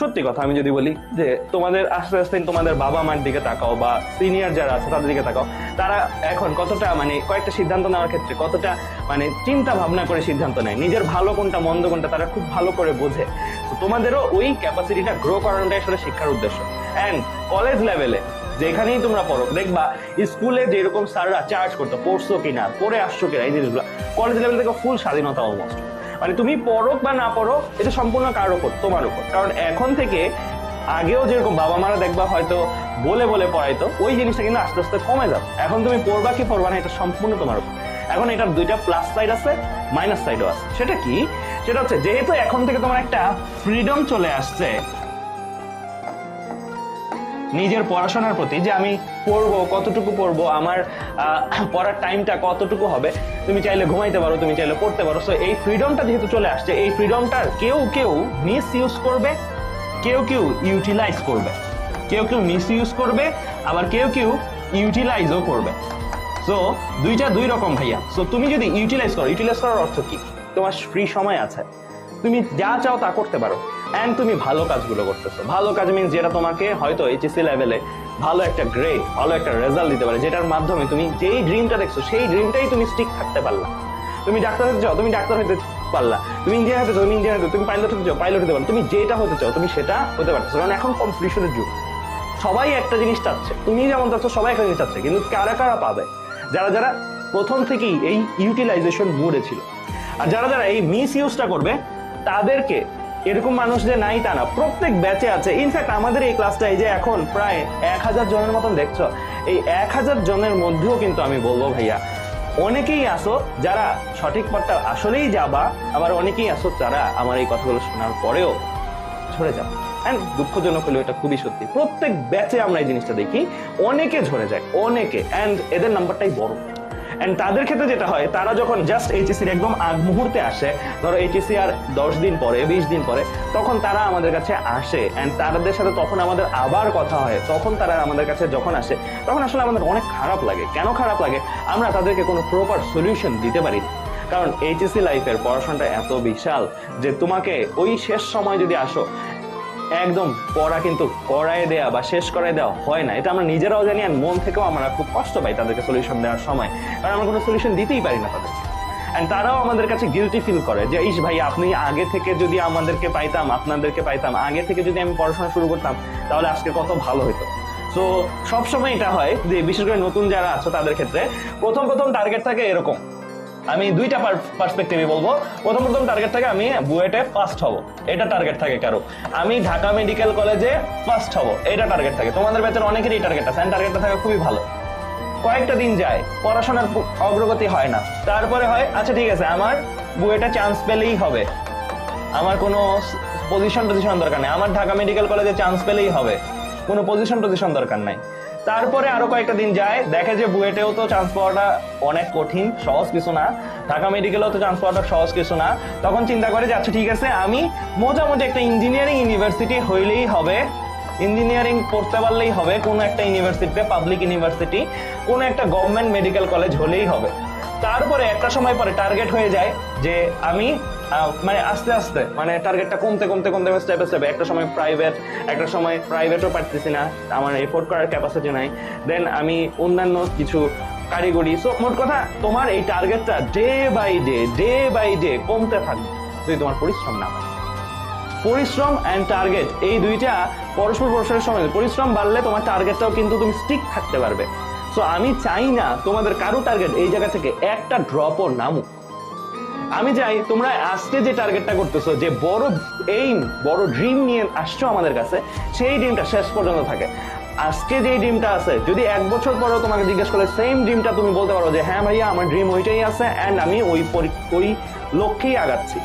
সত্যি কথা আমি যদি বলি যে তোমাদের আস্তে আস্তে তোমাদের বাবা মার দিকে তাকাও বা সিনিয়র যারা আছে তাদের দিকে তাকাও, তারা এখন কতটা মানে কয়েকটা সিদ্ধান্ত নেওয়ার ক্ষেত্রে কতটা মানে চিন্তা ভাবনা করে সিদ্ধান্ত নেয়, নিজের ভালো কোনটা মন্দ কোনটা তারা খুব ভালো করে বোঝে। তো তোমাদেরও ওই ক্যাপাসিটিটা গ্রো করানোটাই আসলে শিক্ষার উদ্দেশ্য। অ্যান্ড কলেজ লেভেলে যেখানেই তোমরা পড়ো, দেখবা স্কুলে যেরকম স্যাররা চার্জ করতো পড়ছো কিনা, পড়ে আসছো কিনা, এই জিনিসগুলো কলেজ লেভেল থেকে ফুল স্বাধীনতা অলমোস্ট। মানে তুমি পড়ো বা না পড়ো এটা সম্পূর্ণ কার উপর, তোমার উপর। কারণ এখন থেকে আগেও যেরকম বাবা মারা দেখবা হয়তো বলে বলে পড়াইতো, ওই জিনিসটা কিন্তু আস্তে আস্তে কমে যাবে। এখন তুমি পড়বা কি পড়বা না এটা সম্পূর্ণ তোমার উপর। এখন এটার দুইটা প্লাস সাইড আছে, মাইনাস সাইডও আছে। সেটা কি? সেটা হচ্ছে যেহেতু এখন থেকে তোমার একটা ফ্রিডম চলে আসছে নিজের পড়াশোনার প্রতি, যে আমি পড়বো কতটুকু পড়বো, আমার পড়ার টাইমটা কতটুকু হবে, তুমি চাইলে ঘুমাইতে পারো, তুমি চাইলে পড়তে পারো। সো এই ফ্রিডমটা যেহেতু চলে আসছে, এই ফ্রিডমটার কেউ কেউ মিস ইউজ করবে, কেউ কেউ ইউটিলাইজ করবে, কেউ কেউ মিস ইউজ করবে, আবার কেউ কেউ ইউটিলাইজও করবে। সো দুইটা দুই রকম ভাইয়া। সো তুমি যদি ইউটিলাইজ করো, ইউটিলাইজ করার অর্থ কি? তোমার ফ্রি সময় আছে, তুমি যা চাও তা করতে পারো, অ্যান্ড তুমি ভালো কাজগুলো করতেছো। ভালো কাজ মিনস যেটা তোমাকে হয়তো এইচএসসি লেভেলে ভালো একটা গ্রেড, ভালো একটা রেজাল্ট দিতে পারে, যেটার মাধ্যমে তুমি যেই ড্রিমটা দেখছো সেই ড্রিমটাই তুমি স্টিক থাকতে পারলা। তুমি ডাক্তার হতে চাও, তুমি ডাক্তার হতে পারলা। তুমি ইঞ্জিনিয়ার হতে চাও, তুমি ইঞ্জিনিয়ার হতে, তুমি পাইলট হতে চাও, পাইলট হতে পারো। তুমি যেটা হতে চাও তুমি সেটা হতে পারছো। কারণ এখন কম্পিটিশনের যুগ, সবাই একটা জিনিস চাচ্ছে, তুমি যেমন চাচ্ছ সবাই একটা জিনিস চাচ্ছে। কিন্তু কারা কারা পাবে? যারা যারা প্রথম থেকেই এই ইউটিলাইজেশন মোডে ছিল। আর যারা যারা এই মিস ইউজটা করবে তাদেরকে, এরকম মানুষ যে নাই তা না, প্রত্যেক ব্যাচে আছে। ইনফ্যাক্ট আমাদের এই ক্লাসটা এই যে এখন প্রায় 1000 জনের মতন দেখছো, এই 1000 জনের মধ্যেও কিন্তু আমি বলবো ভাইয়া অনেকেই আসো যারা সঠিক পথটা আসলেই যাবা, আবার অনেকেই আসো যারা আমার এই কথাগুলো শোনার পরেও ঝরে যাবে। অ্যান্ড দুঃখজনক হলেও এটা খুবই সত্যি, প্রত্যেক ব্যাচে আমরা এই জিনিসটা দেখি, অনেকে ঝরে যায়, অনেকে। অ্যান্ড এদের নাম্বারটাই বড়। অ্যান্ড তাদের ক্ষেত্রে যেটা হয়, তারা যখন জাস্ট এইচএসসির একদম আগ মুহূর্তে আসে, ধরো এইচএসসি আর 10 দিন পরে 20 দিন পরে, তখন তারা আমাদের কাছে আসে। অ্যান্ড তাদের সাথে তখন আমাদের আবার কথা হয়। তখন তারা আমাদের কাছে যখন আসে, তখন আসলে আমাদের অনেক খারাপ লাগে। কেন খারাপ লাগে? আমরা তাদেরকে কোনো প্রপার সলিউশন দিতে পারি না। কারণ এইচএসসি লাইফের পড়াশোনাটা এত বিশাল যে তোমাকে ওই শেষ সময় যদি আসো, একদম পড়া কিন্তু করায় দেয়া বা শেষ করায় দেওয়া হয় না। এটা আমরা নিজেরাও জানি, আর মন থেকেও আমরা খুব কষ্ট পাই তাদেরকে সলিউশন দেওয়ার সময়, কারণ আমরা কোনো সলিউশন দিতেই পারি না তাদেরকে। অ্যান্ড তারাও আমাদের কাছে গিলটি ফিল করে যে ইস ভাই আপনি আগে থেকে যদি আমাদেরকে পাইতাম, আপনাদেরকে পাইতাম, আগে থেকে যদি আমি পড়াশোনা শুরু করতাম তাহলে আজকে কত ভালো হতো। সো সবসময় এটা হয় যে বিশেষ করে নতুন যারা আছো তাদের ক্ষেত্রে প্রথম প্রথম টার্গেট থাকে এরকম। আমি দুইটা পার্সপেক্টিভে বলবো। প্রথম টার্গেট থাকে আমি বুয়েটে ফার্স্ট হব, এটা টার্গেট থাকে কারো। আমি ঢাকা মেডিকেল কলেজে ফার্স্ট হব, এটা টার্গেট থাকে। তোমাদের বেতন অনেকেরই টার্গেট আছে, টার্গেটটা থাকে খুবই ভালো। কয়েকটা দিন যায়, পড়াশোনার অগ্রগতি হয় না, তারপরে হয় আচ্ছা ঠিক আছে আমার বুয়েটে চান্স পেলেই হবে, আমার কোনো পজিশন দরকার নেই, আমার ঢাকা মেডিকেল কলেজে চান্স পেলেই হবে, কোনো পজিশন দরকার নাই। তারপরে আরো কয়েকটা দিন যায়, দেখে যে বুয়েটেও তো চান্স পাওয়াটা অনেক কঠিন, সহজ কিছু না, ঢাকা মেডিকেলেও তো চান্স পাওয়াটা সহজ কিছু না। তখন চিন্তা করে যে আচ্ছা ঠিক আছে আমি মোটামুটি একটা ইঞ্জিনিয়ারিং ইউনিভার্সিটি হইলেই হবে, ইঞ্জিনিয়ারিং পড়তে পারলেই হবে, কোনো একটা ইউনিভার্সিটিতে, পাবলিক ইউনিভার্সিটি, কোনো একটা গভর্নমেন্ট মেডিকেল কলেজ হলেই হবে। তারপরে একটা সময় পরে টার্গেট হয়ে যায় যে আমি মানে আস্তে আস্তে মানে টার্গেটটা কমতে স্টেপে স্টেপে, একটা সময় প্রাইভেট, একটা সময় প্রাইভেটও পারতেছি না, আমার এফোর্ড করার ক্যাপাসিটি নাই, দেন আমি অন্যান্য কিছু কারিগরি। সো মোট কথা তোমার এই টার্গেটটা ডে বাই ডে কমতে থাকবে যদি তোমার পরিশ্রম না হয়। পরিশ্রম অ্যান্ড টার্গেট এই দুইটা পরস্পরের সময়, পরিশ্রম বাড়লে তোমার টার্গেটটাও কিন্তু তুমি স্টিক থাকতে পারবে। সো আমি চাই না তোমাদের কারো টার্গেট এই জায়গা থেকে একটা ড্রপও নামুক। আমি চাই তোমরা আজকে যে টার্গেটটা করতেছো, যে বড় এইম, বড় ড্রিম নিয়ে আসছো আমাদের কাছে, সেই ড্রিমটা শেষ পর্যন্ত থাকে। আজকে যে ড্রিমটা আছে, যদি 1 বছর পরেও তোমাকে জিজ্ঞেস করে সেম ড্রিমটা, তুমি বলতে পারো যে হ্যাঁ ভাইয়া আমার ড্রিম ওইটাই আছে, অ্যান্ড আমি ওই লক্ষ্যেই আগাচ্ছি।